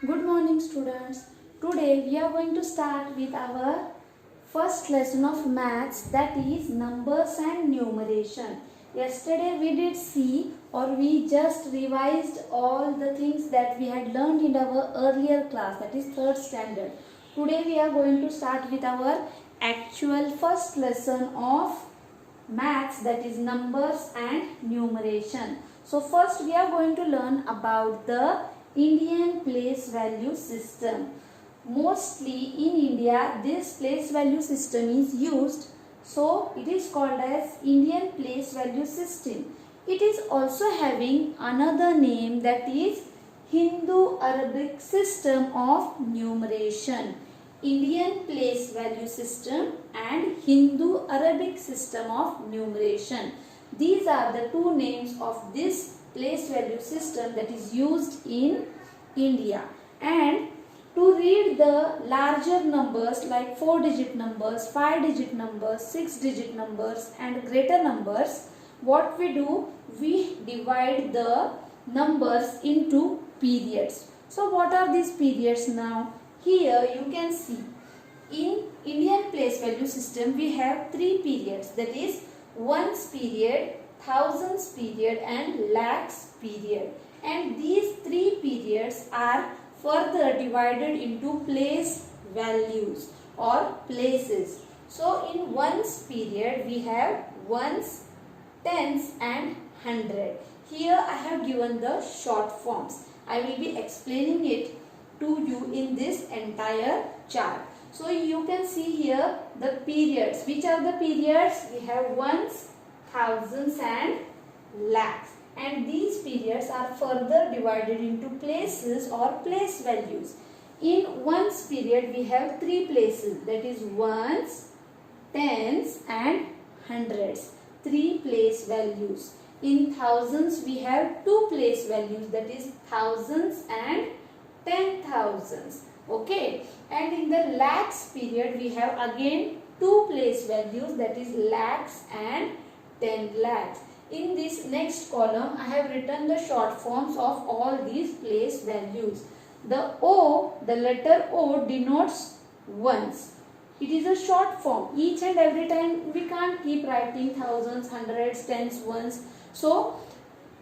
Good morning students. Today we are going to start with our first lesson of maths, that is numbers and numeration. Yesterday we did see, or we just revised all the things that we had learned in our earlier class, that is third standard. Today we are going to start with our actual first lesson of maths, that is numbers and numeration. So first we are going to learn about the Indian place value system. Mostly in India this place value system is used, so it is called as Indian place value system. It is also having another name, that is Hindu-Arabic system of numeration. Indian place value system and Hindu-Arabic system of numeration. These are the two names of this place value system that is used in India. And to read the larger numbers like 4-digit numbers, 5-digit numbers, 6-digit numbers and greater numbers, what we do, we divide the numbers into periods. So what are these periods now? Here you can see in Indian place value system we have three periods, that is ones period, thousands period and lakhs period. And these three periods are further divided into place values or places. So in ones period we have ones, tens and hundred. Here I have given the short forms. I will be explaining it to you in this entire chart. So you can see here the periods. Which are the periods? We have ones, thousands and lakhs. And these periods are further divided into places or place values. In ones period we have three places, that is ones, tens and hundreds. Three place values. In thousands we have two place values, that is thousands and 10,000s. Okay, and in the lakhs period we have again two place values, that is lakhs and 10 lakhs. In this next column I have written the short forms of all these place values. The O, the letter O denotes ones. It is a short form. Each and every time we can't keep writing thousands, hundreds, tens, ones. So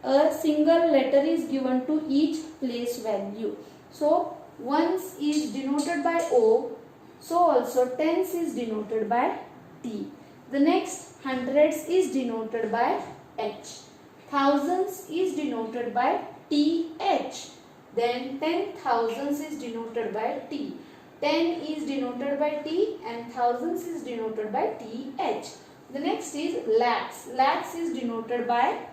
a single letter is given to each place value. So ones is denoted by O, so also tens is denoted by T. The next hundreds is denoted by H. Thousands is denoted by TH. Then 10,000s is denoted by T. 10 is denoted by T and thousands is denoted by TH. The next is lakhs. Lakhs is denoted by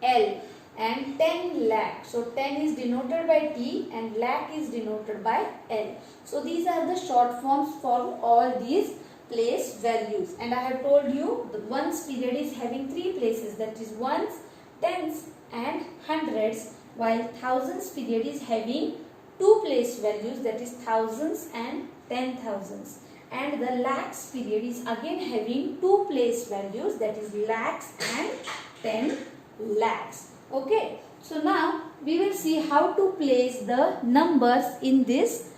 L and 10 lakh. So 10 is denoted by T and lakh is denoted by L. So these are the short forms for all these place values. And I have told you the ones period is having three places, that is ones, tens and hundreds, while thousands period is having two place values, that is thousands and 10,000s. And the lakhs period is again having two place values, that is lakhs and 10 lakhs. Okay, so now we will see how to place the numbers in this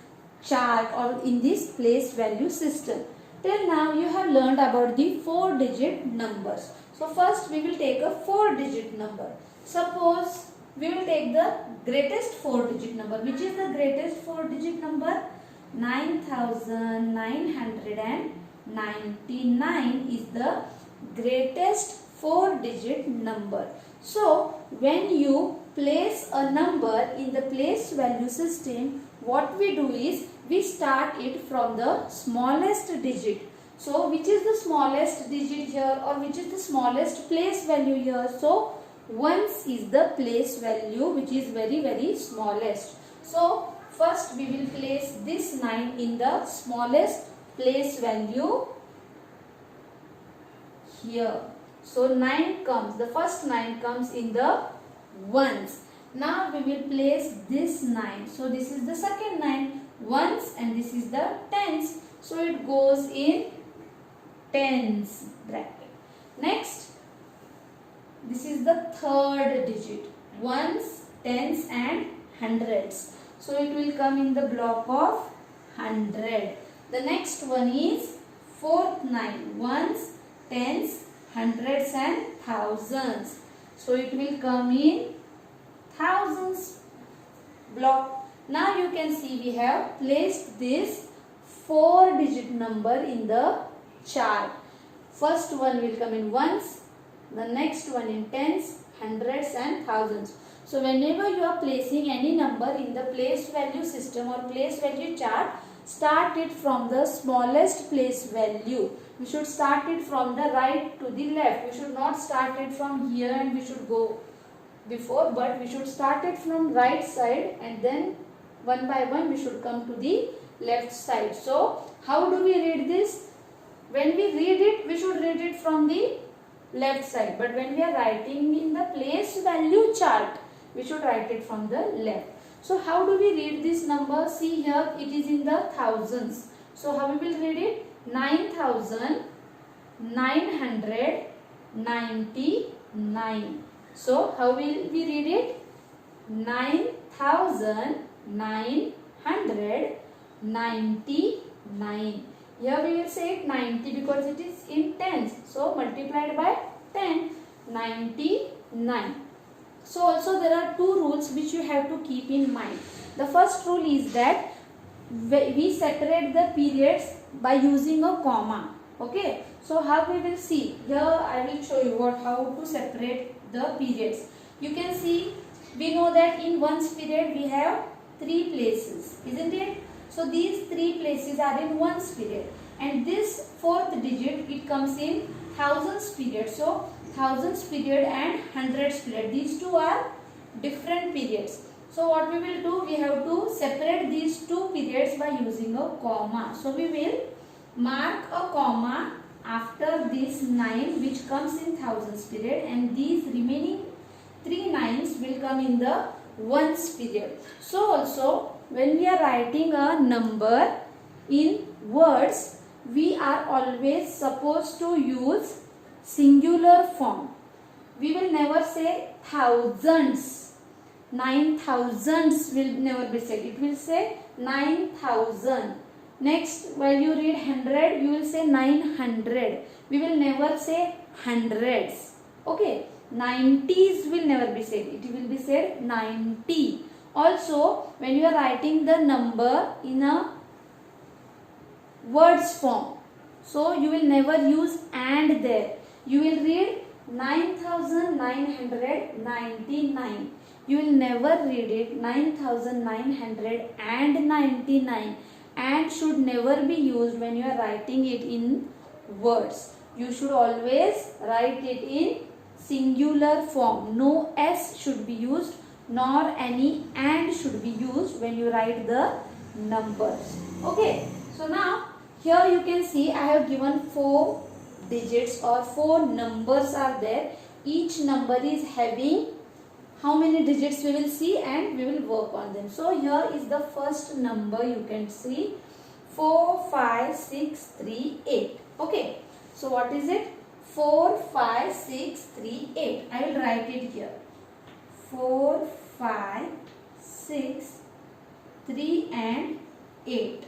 chart or in this place value system. Till now you have learned about the 4-digit numbers. So first we will take a 4-digit number. Suppose we will take the greatest 4-digit number. Which is the greatest 4-digit number? 9,999 is the greatest 4-digit number. So when you place a number in the place value system, what we do is we start it from the smallest digit. So which is the smallest digit here, or which is the smallest place value here? So ones is the place value which is very smallest. So first we will place this 9 in the smallest place value here. So 9 comes, the first 9 comes in the ones. Now we will place this 9. So this is the second 9 ones and this is the tens. So it goes in tens bracket. Next, this is the third digit. Ones, tens and hundreds. So it will come in the block of 100. The next one is fourth 9. Ones, tens, hundreds and thousands. So it will come in thousands block. Now you can see we have placed this 4-digit number in the chart. First one will come in ones, the next one in tens, hundreds and thousands. So whenever you are placing any number in the place value system or place value chart, start it from the smallest place value. We should start it from the right to the left. We should not start it from here and we should go before, but we should start it from right side and then one by one we should come to the left side. So how do we read this? When we read it, we should read it from the left side, but when we are writing in the place value chart, we should write it from the left. So how do we read this number? See here, it is in the thousands. So how we will read it? 9,999. So how will we read it? 9,999. Here we will say it 90 because it is in tens. So multiplied by 10, 99. So also there are two rules which you have to keep in mind. The first rule is that we separate the periods by using a comma. Okay. So how we will see? Here I will show you how to separate the periods. You can see, we know that in ones period we have 3 places, isn't it? So these 3 places are in ones period, and this 4th digit it comes in thousands period. So thousands period and hundreds period, these two are different periods. So what we will do, we have to separate these two periods by using a comma. So we will mark a comma after this 9 which comes in thousands period, and these remaining 3 nines will come in the ones period. So also when we are writing a number in words, we are always supposed to use singular form. We will never say thousands. 9,000s will never be said. It will say 9,000. Next, while you read 100, you will say 900. We will never say hundreds. Okay. 90s will never be said. It will be said 90. Also, when you are writing the number in a words form, so you will never use and there. You will read 9,999. You will never read it 9,999. And should never be used when you are writing it in words. You should always write it in singular form. No s should be used, nor any and should be used when you write the numbers. Okay. So now here you can see I have given 4 digits or 4 numbers are there. Each number is having how many digits we will see, and we will work on them. So here is the first number, you can see 4, 5, 6, 3, 8. Okay. So what is it? 4, 5, 6, 3, 8. I will write it here. 4, 5, 6, 3 and 8.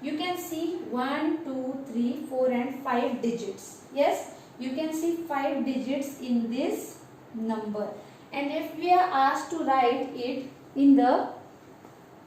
You can see 1, 2, 3, 4 and 5 digits. Yes, you can see 5 digits in this number. And if we are asked to write it in the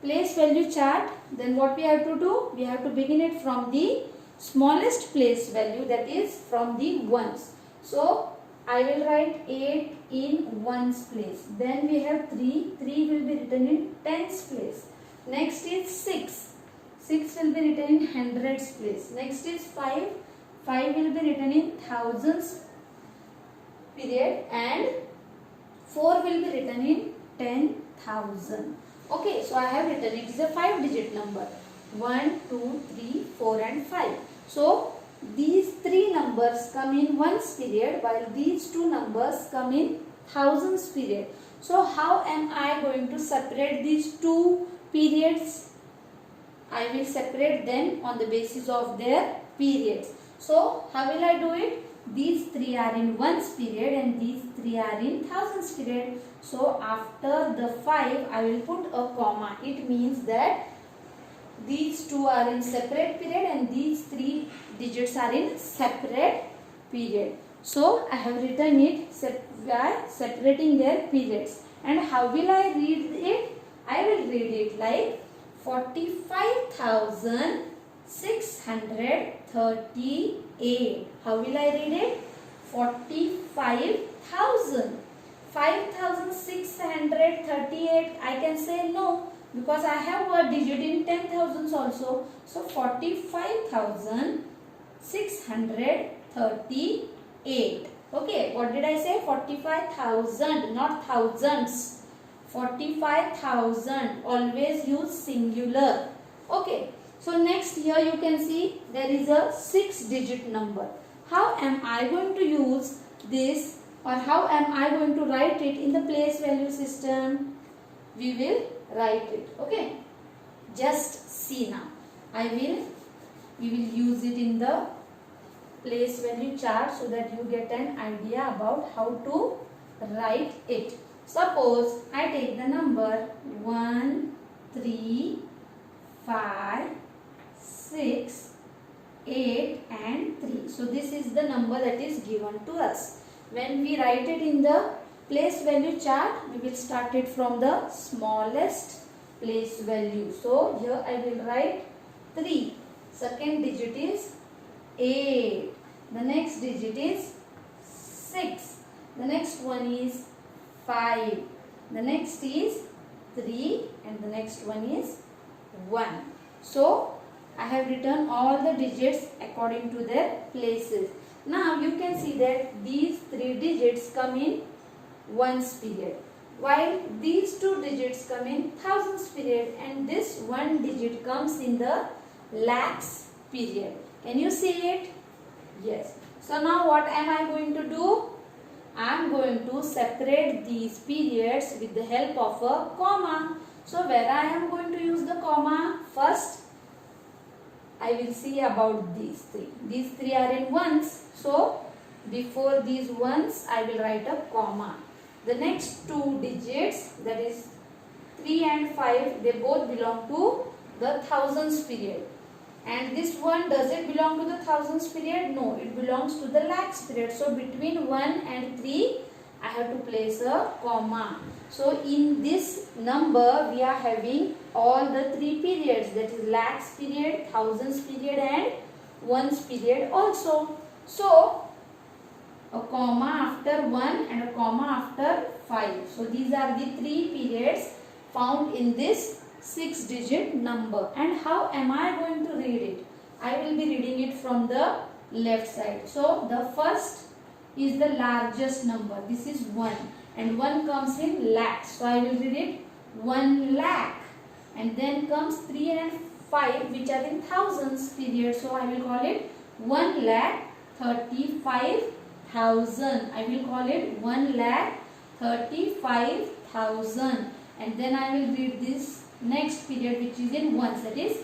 place value chart, then what we have to do? We have to begin it from the smallest place value, that is from the ones. So I will write 8 in ones place. Then we have 3. 3 will be written in tens place. Next is 6. 6 will be written in hundreds place. Next is 5. 5 will be written in thousands period, and 4 will be written in 10,000. Okay, so I have written it is a 5 digit number. 1, 2, 3, 4 and 5. So these 3 numbers come in ones period, while these 2 numbers come in thousands period. So how am I going to separate these 2 periods? I will separate them on the basis of their periods. So how will I do it? these three are in ones period and these three are in thousands period. So after the 5 I will put a comma. It means that these two are in separate period and these three digits are in separate period. So I have written it by separating their periods. And how will I read it? I will read it like 45,638. How will I read it? 45,000. 5,638. I can say no, because I have a digit in 10,000s also. So 45,638. Okay, what did I say? 45,000, not thousands. 45,000. Always use singular. Okay, so next here you can see there is a 6-digit number. How am I going to use this, or how am I going to write it in the place value system? We will write it. Okay, just see now. We will use it in the place value chart so that you get an idea about how to write it. Suppose I take the number 1, 3, 5, 6, 8 and 3. So this is the number that is given to us. When we write it in the place value chart, we will start it from the smallest place value. So here I will write 3. Second digit is 8. The next digit is 6. The next one is 5. The next is 3 and the next one is 1. So I have written all the digits according to their places. Now you can see that these 3 digits come in ones period, while these 2 digits come in thousands period, and this 1 digit comes in the lakhs period. Can you see it? Yes. So now what am I going to do? I am going to separate these periods with the help of a comma. So where I am going to use the comma? First I will see about these 3. These 3 are in ones. So before these ones I will write a comma. The next 2 digits, that is 3 and 5, they both belong to the thousands period. And this one, does it belong to the thousands period? No, it belongs to the lakhs period. So between 1 and 3 I have to place a comma. So in this number we are having all the 3 periods, that is lakhs period, thousands period and ones period also. So a comma after 1 and a comma after 5. So these are the 3 periods found in this 6-digit number. And how am I going to read it? I will be reading it from the left side. So the first is the largest number. This is 1 and 1 comes in lakhs. So I will read it 1 lakh. And then comes 3 and 5 which are in thousands period. So I will call it 1,35,000. I will call it 1,35,000. And then I will read this next period which is in ones, that is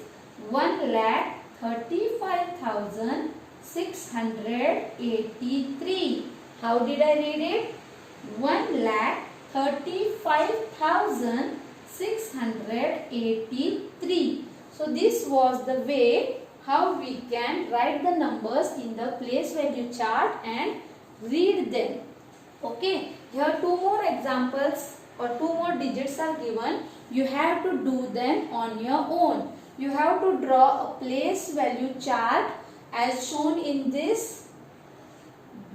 1,35,683. How did I read it? 1,35,683. So this was the way how we can write the numbers in the place value chart and read them. Okay, here 2 more examples or 2 more digits are given. You have to do them on your own. You have to draw a place value chart as shown in this,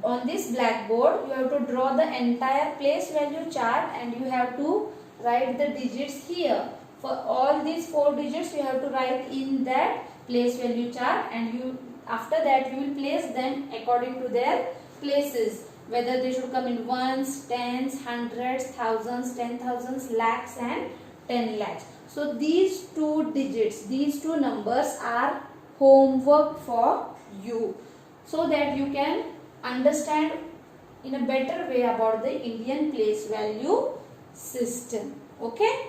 on this blackboard. You have to draw the entire place value chart and you have to write the digits here. For all these 4 digits you have to write in that place value chart, and you after that you will place them according to their places, whether they should come in ones, tens, hundreds, thousands, 10,000s, lakhs and 10 lakhs. So these 2 digits, these 2 numbers are homework for you, so that you can understand in a better way about the Indian place value system. Okay.